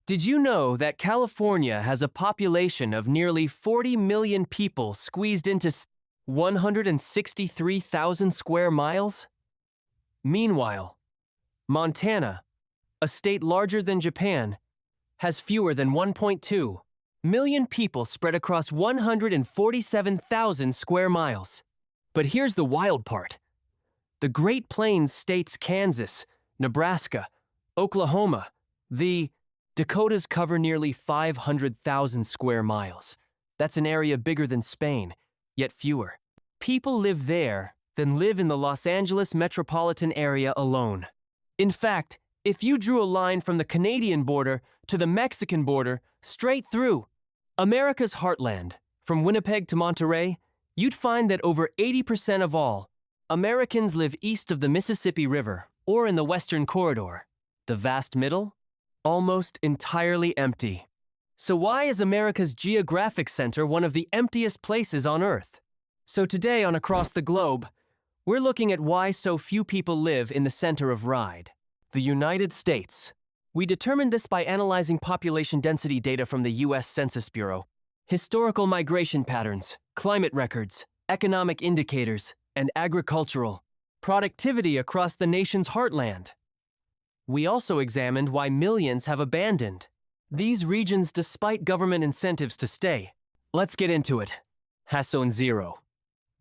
Did you know that California has a population of nearly 40 million people squeezed into 163,000 square miles? Meanwhile, Montana, a state larger than Japan, has fewer than 1.2 million people spread across 147,000 square miles. But here's the wild part. The Great Plains states Kansas, Nebraska, Oklahoma, the Dakotas cover nearly 500,000 square miles. That's an area bigger than Spain, yet fewer. People live there than live in the Los Angeles metropolitan area alone. In fact, if you drew a line from the Canadian border to the Mexican border straight through America's heartland, from Winnipeg to Monterey, you'd find that over 80% of all Americans live east of the Mississippi River or in the Western Corridor. The vast middle? Almost entirely empty. So why is America's geographic center one of the emptiest places on Earth? So today on Across the Globe, we're looking at why so few people live in the center of RIDE, the United States. We determined this by analyzing population density data from the U.S. Census Bureau, historical migration patterns, climate records, economic indicators, and agricultural productivity across the nation's heartland. We also examined why millions have abandoned these regions despite government incentives to stay. Let's get into it. Zone 0.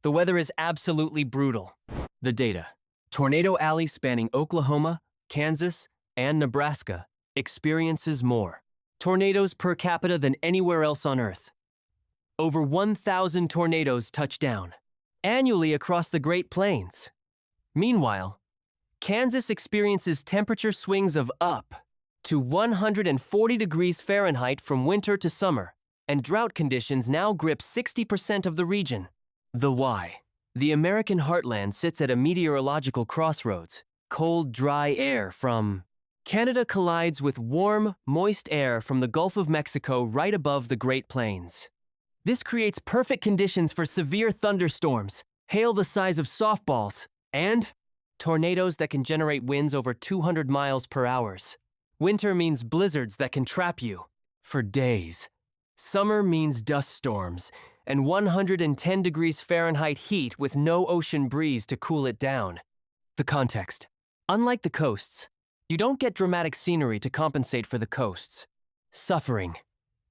The weather is absolutely brutal. The data. Tornado Alley spanning Oklahoma, Kansas, and Nebraska experiences more tornadoes per capita than anywhere else on Earth. Over 1,000 tornadoes touch down annually across the Great Plains. Meanwhile, Kansas experiences temperature swings of up to 140 degrees Fahrenheit from winter to summer, and drought conditions now grip 60% of the region. The why. The American heartland sits at a meteorological crossroads. Cold, dry air from Canada collides with warm, moist air from the Gulf of Mexico right above the Great Plains. This creates perfect conditions for severe thunderstorms, hail the size of softballs, and tornadoes that can generate winds over 200 miles per hour. Winter means blizzards that can trap you for days. Summer means dust storms and 110 degrees Fahrenheit heat with no ocean breeze to cool it down. The context. Unlike the coasts, you don't get dramatic scenery to compensate for the coasts. Suffering.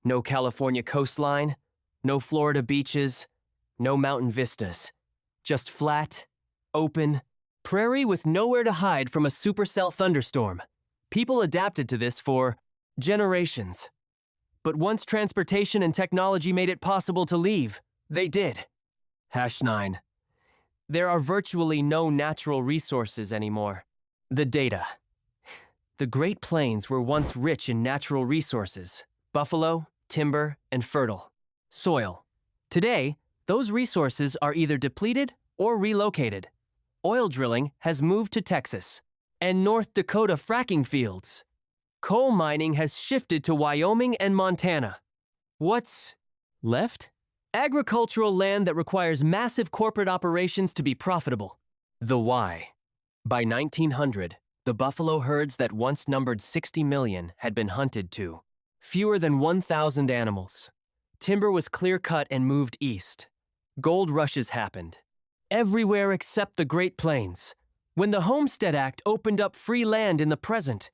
No California coastline, no Florida beaches, no mountain vistas. Just flat, open, prairie with nowhere to hide from a supercell thunderstorm. People adapted to this for generations. But once transportation and technology made it possible to leave, they did. #9. There are virtually no natural resources anymore. The data. The Great Plains were once rich in natural resources: buffalo, timber, and fertile soil. Today, those resources are either depleted or relocated. Oil drilling has moved to Texas and North Dakota fracking fields. Coal mining has shifted to Wyoming and Montana. What's left? Agricultural land that requires massive corporate operations to be profitable. The why. By 1900, the buffalo herds that once numbered 60 million had been hunted to fewer than 1,000 animals. Timber was clear-cut and moved east. Gold rushes happened everywhere except the Great Plains, when the Homestead Act opened up free land in the present.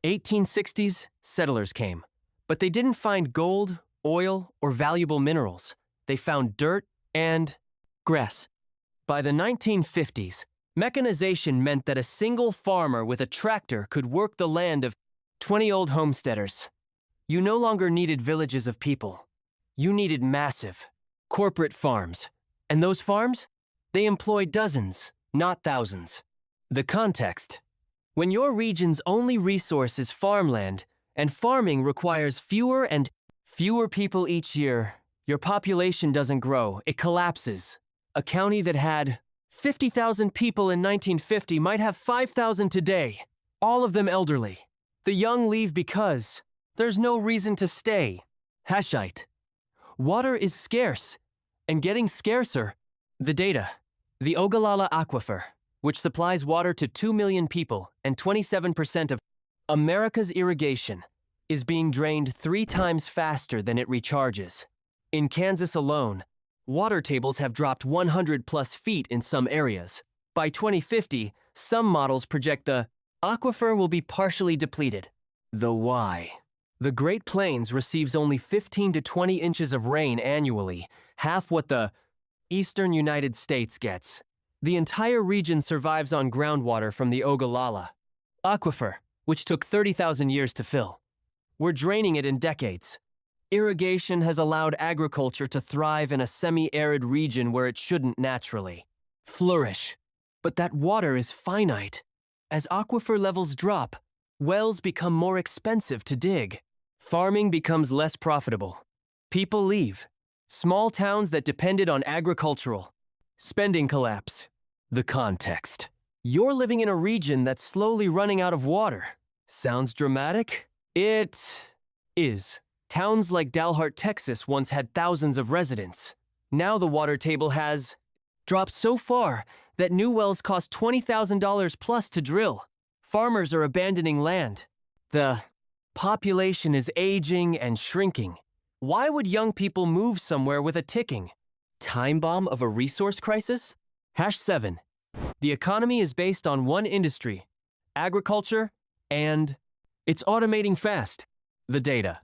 1860s, settlers came, but they didn't find gold, oil, or valuable minerals. They found dirt and grass. By the 1950s, mechanization meant that a single farmer with a tractor could work the land of 20 old homesteaders. You no longer needed villages of people. You needed massive, corporate farms. And those farms? They employ dozens, not thousands. The context. When your region's only resource is farmland, and farming requires fewer and fewer people each year, your population doesn't grow, it collapses. A county that had 50,000 people in 1950 might have 5,000 today, all of them elderly. The young leave because there's no reason to stay. Hashite. Water is scarce, and getting scarcer. The data. The Ogallala Aquifer, which supplies water to 2 million people and 27% of America's irrigation, is being drained 3 times faster than it recharges. In Kansas alone, water tables have dropped 100 plus feet in some areas. By 2050, some models project the aquifer will be partially depleted. The why? The Great Plains receives only 15 to 20 inches of rain annually, half what the eastern United States gets. The entire region survives on groundwater from the Ogallala aquifer, which took 30,000 years to fill. We're draining it in decades. Irrigation has allowed agriculture to thrive in a semi-arid region where it shouldn't naturally flourish. But that water is finite. As aquifer levels drop, wells become more expensive to dig. Farming becomes less profitable. People leave. Small towns that depended on agricultural spending collapse. The context. You're living in a region that's slowly running out of water. Sounds dramatic? It is. Towns like Dalhart, Texas once had thousands of residents. Now the water table has dropped so far that new wells cost $20,000 plus to drill. Farmers are abandoning land. The population is aging and shrinking. Why would young people move somewhere with a ticking time bomb of a resource crisis? #7. The economy is based on one industry, agriculture, and it's automating fast. The data.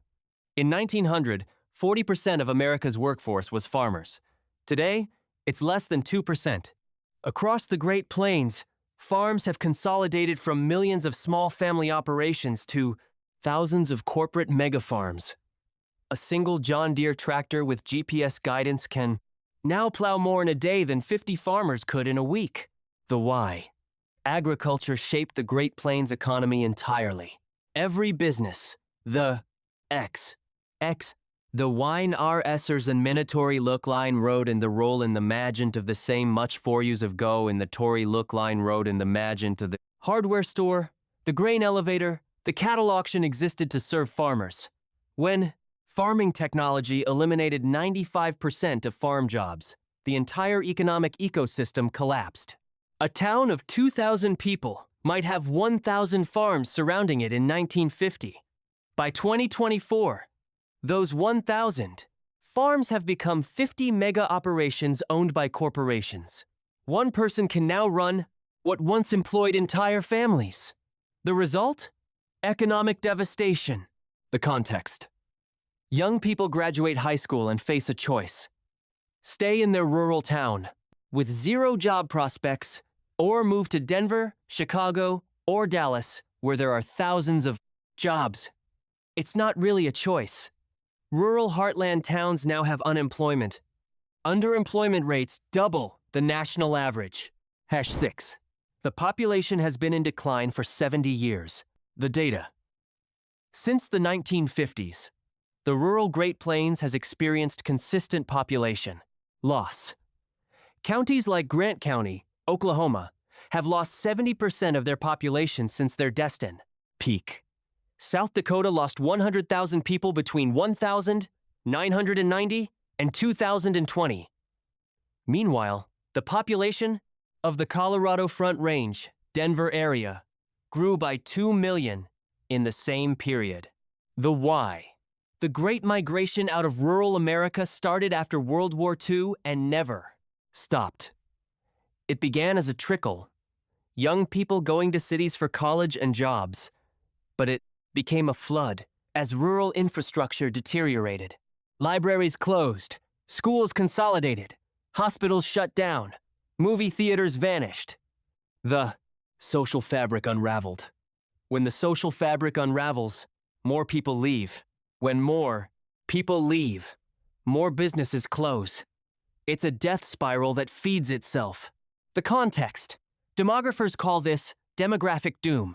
In 1900, 40% of America's workforce was farmers. Today, it's less than 2%. Across the Great Plains, farms have consolidated from millions of small family operations to thousands of corporate mega-farms. A single John Deere tractor with GPS guidance can now plow more in a day than 50 farmers could in a week. The why? Agriculture shaped the Great Plains economy entirely. Every business, the the wine RSers and Minatory Look Line Road and the role in the magent of the same much for use of go in the Tory Look Line Road and the magent of the hardware store, the grain elevator, the cattle auction existed to serve farmers. When farming technology eliminated 95% of farm jobs, the entire economic ecosystem collapsed. A town of 2,000 people might have 1,000 farms surrounding it in 1950. By 2024, those 1,000 farms have become 50 mega operations owned by corporations. One person can now run what once employed entire families. The result? Economic devastation. The context. Young people graduate high school and face a choice. Stay in their rural town with zero job prospects, or move to Denver, Chicago, or Dallas, where there are thousands of jobs. It's not really a choice. Rural heartland towns now have unemployment. Underemployment rates double the national average. #6. The population has been in decline for 70 years. The data. Since the 1950s, the rural Great Plains has experienced consistent population loss. Counties like Grant County, Oklahoma, have lost 70% of their population since their destined peak. South Dakota lost 100,000 people between 1,990 and 2020. Meanwhile, the population of the Colorado Front Range, Denver area, grew by 2 million in the same period. The why? The Great Migration out of rural America started after World War II and never stopped. It began as a trickle, young people going to cities for college and jobs, but it became a flood as rural infrastructure deteriorated. Libraries closed, schools consolidated, hospitals shut down, movie theaters vanished. The social fabric unraveled. When the social fabric unravels, more people leave. When more people leave, more businesses close. It's a death spiral that feeds itself. The context. Demographers call this demographic doom.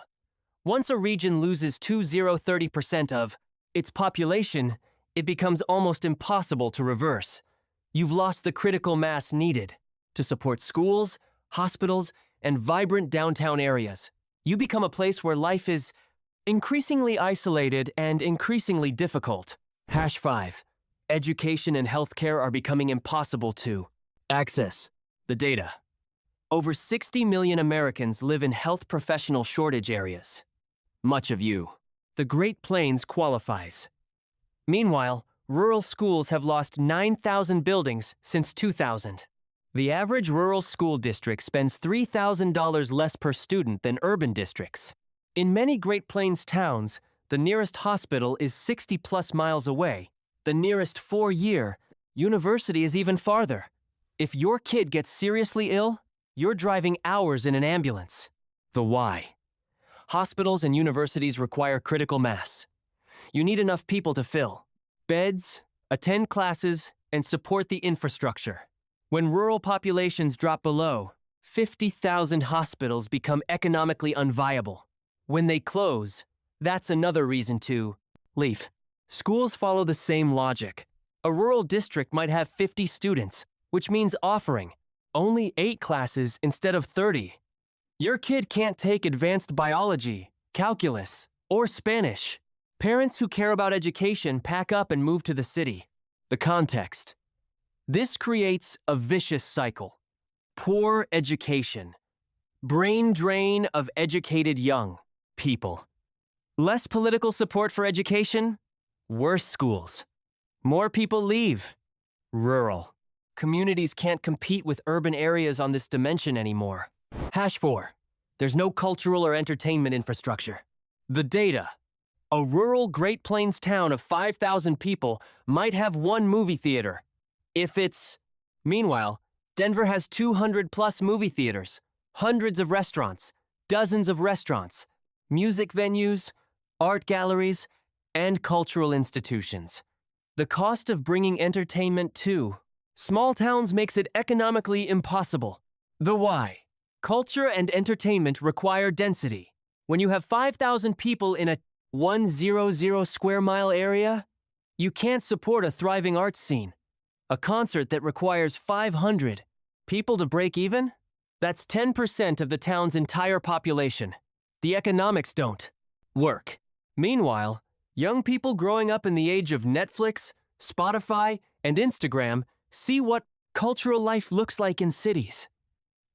Once a region loses 20–30% of its population, it becomes almost impossible to reverse. You've lost the critical mass needed to support schools, hospitals, and vibrant downtown areas. You become a place where life is increasingly isolated and increasingly difficult. #5. Education and healthcare are becoming impossible to access. The data. Over 60 million Americans live in health professional shortage areas. Much of you the Great Plains qualifies. Meanwhile, rural schools have lost 9,000 buildings since 2000. The average rural school district spends $3,000 less per student than urban districts. In many Great Plains towns, the nearest hospital is 60-plus miles away. The nearest four-year university is even farther. If your kid gets seriously ill, you're driving hours in an ambulance. The why. Hospitals and universities require critical mass. You need enough people to fill beds, attend classes, and support the infrastructure. When rural populations drop below 50,000, hospitals become economically unviable. When they close, that's another reason to leave. Schools follow the same logic. A rural district might have 50 students, which means offering only 8 classes instead of 30. Your kid can't take advanced biology, calculus, or Spanish. Parents who care about education pack up and move to the city. The context. This creates a vicious cycle. Poor education. Brain drain of educated young people. Less political support for education. Worse schools. More people leave. Rural. Communities can't compete with urban areas on this dimension anymore. #4. There's no cultural or entertainment infrastructure. The data. A rural Great Plains town of 5,000 people might have one movie theater. Meanwhile, Denver has 200-plus movie theaters, hundreds of restaurants, dozens of restaurants, music venues, art galleries, and cultural institutions. The cost of bringing entertainment to small towns makes it economically impossible. The why. Culture and entertainment require density. When you have 5,000 people in a 100 square mile area, you can't support a thriving arts scene. A concert that requires 500 people to break even? That's 10% of the town's entire population. The economics don't work. Meanwhile, young people growing up in the age of Netflix, Spotify, and Instagram see what cultural life looks like in cities.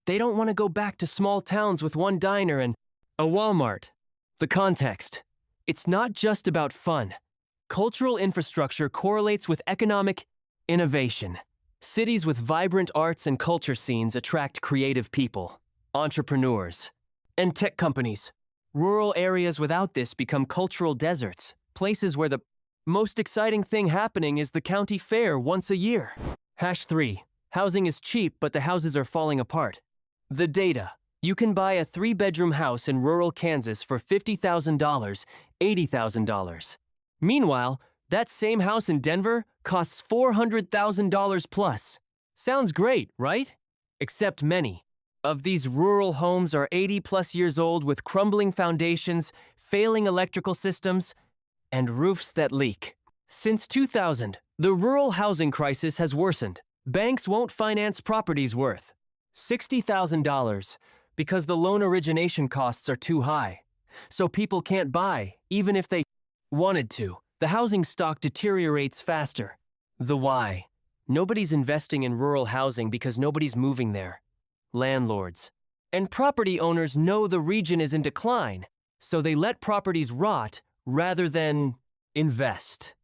They don't want to go back to small towns with one diner and a Walmart. The context. It's not just about fun. Cultural infrastructure correlates with economic innovation. Cities with vibrant arts and culture scenes attract creative people, entrepreneurs, and tech companies. Rural areas without this become cultural deserts, places where the most exciting thing happening is the county fair once a year. #3. Housing is cheap, but the houses are falling apart. The data. You can buy a 3-bedroom house in rural Kansas for $50,000, $80,000. Meanwhile, that same house in Denver costs $400,000 plus. Sounds great, right? Except many of these rural homes are 80-plus years old with crumbling foundations, failing electrical systems, and roofs that leak. Since 2000, the rural housing crisis has worsened. Banks won't finance properties worth $60,000 because the loan origination costs are too high. So people can't buy, even if they wanted to. The housing stock deteriorates faster. The why. Nobody's investing in rural housing because nobody's moving there. Landlords and property owners know the region is in decline, so they let properties rot rather than invest.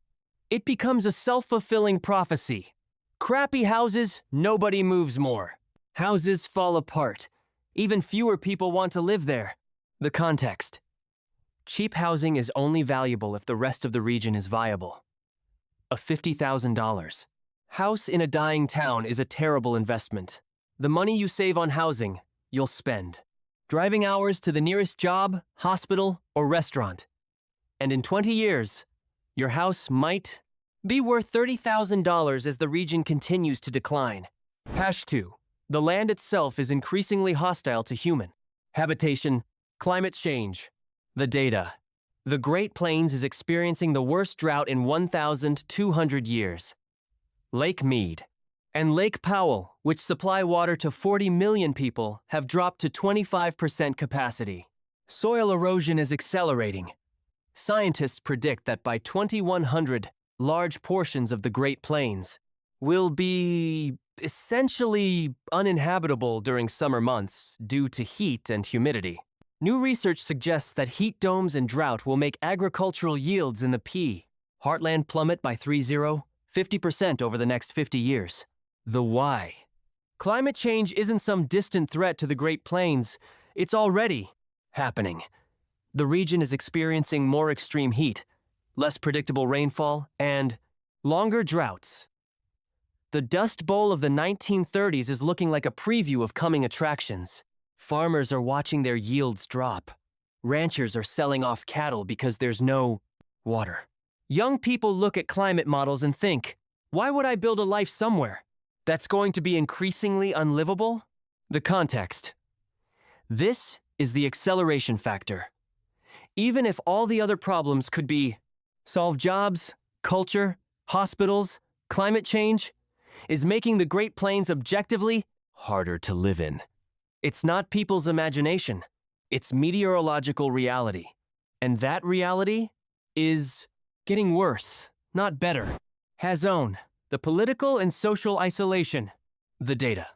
It becomes a self-fulfilling prophecy. Crappy houses, nobody moves more. Houses fall apart. Even fewer people want to live there. The context. Cheap housing is only valuable if the rest of the region is viable. A $50,000 house in a dying town is a terrible investment. The money you save on housing, you'll spend driving hours to the nearest job, hospital, or restaurant. And in 20 years, your house might be worth $30,000 as the region continues to decline. #2. The land itself is increasingly hostile to human habitation, climate change. The data. The Great Plains is experiencing the worst drought in 1,200 years. Lake Mead and Lake Powell, which supply water to 40 million people, have dropped to 25% capacity. Soil erosion is accelerating. Scientists predict that by 2100, large portions of the Great Plains will be essentially uninhabitable during summer months due to heat and humidity. New research suggests that heat domes and drought will make agricultural yields in the heartland plummet by 50% over the next 50 years. The why. Climate change isn't some distant threat to the Great Plains. It's already happening. The region is experiencing more extreme heat, less predictable rainfall, and longer droughts. The Dust Bowl of the 1930s is looking like a preview of coming attractions. Farmers are watching their yields drop. Ranchers are selling off cattle because there's no water. Young people look at climate models and think, why would I build a life somewhere that's going to be increasingly unlivable? The context. This is the acceleration factor. Even if all the other problems could be solved, jobs, culture, hospitals, climate change is making the Great Plains objectively harder to live in. It's not people's imagination. It's meteorological reality. And that reality is getting worse, not better. Hazone, the political and social isolation. The data.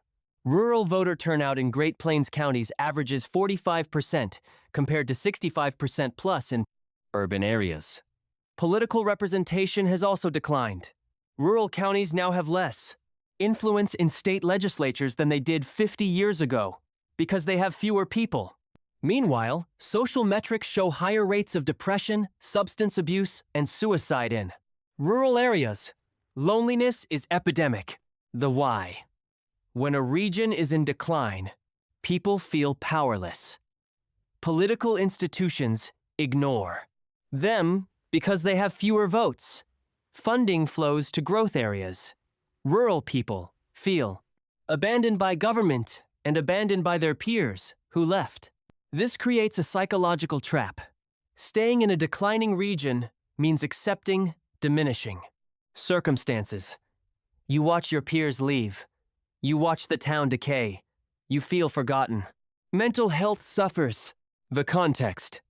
Rural voter turnout in Great Plains counties averages 45% compared to 65% plus in urban areas. Political representation has also declined. Rural counties now have less influence in state legislatures than they did 50 years ago because they have fewer people. Meanwhile, social metrics show higher rates of depression, substance abuse, and suicide in rural areas. Loneliness is epidemic. The why. When a region is in decline, people feel powerless. Political institutions ignore them because they have fewer votes. Funding flows to growth areas. Rural people feel abandoned by government and abandoned by their peers who left. This creates a psychological trap. Staying in a declining region means accepting diminishing circumstances. You watch your peers leave. You watch the town decay. You feel forgotten. Mental health suffers. The context.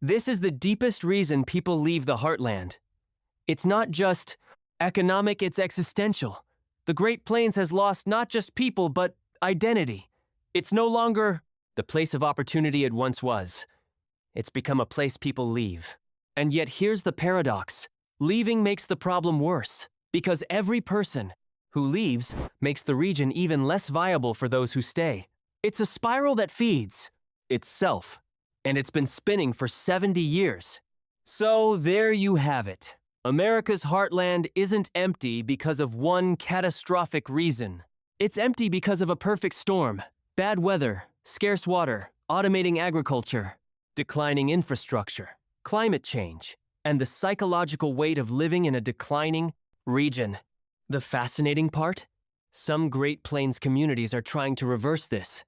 This is the deepest reason people leave the heartland. It's not just economic, it's existential. The Great Plains has lost not just people, but identity. It's no longer the place of opportunity it once was. It's become a place people leave. And yet here's the paradox. Leaving makes the problem worse, because every person who leaves makes the region even less viable for those who stay. It's a spiral that feeds itself, and it's been spinning for 70 years. So there you have it. America's heartland isn't empty because of one catastrophic reason. It's empty because of a perfect storm, bad weather, scarce water, automating agriculture, declining infrastructure, climate change, and the psychological weight of living in a declining region. The fascinating part? Some Great Plains communities are trying to reverse this.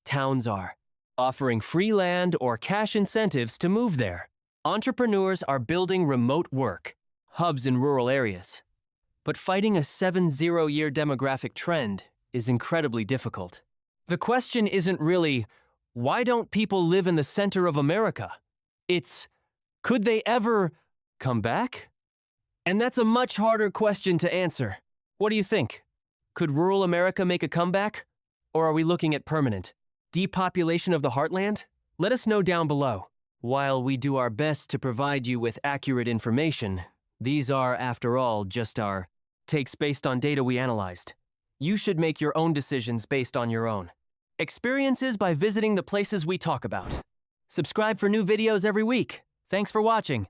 Towns are offering free land or cash incentives to move there. Entrepreneurs are building remote work, hubs in rural areas. But fighting a 70-year demographic trend is incredibly difficult. The question isn't really, why don't people live in the center of America? It's, could they ever come back? And that's a much harder question to answer. What do you think? Could rural America make a comeback? Or are we looking at permanent depopulation of the heartland? Let us know down below. While we do our best to provide you with accurate information, these are, after all, just our takes based on data we analyzed. You should make your own decisions based on your own experiences by visiting the places we talk about. Subscribe for new videos every week. Thanks for watching.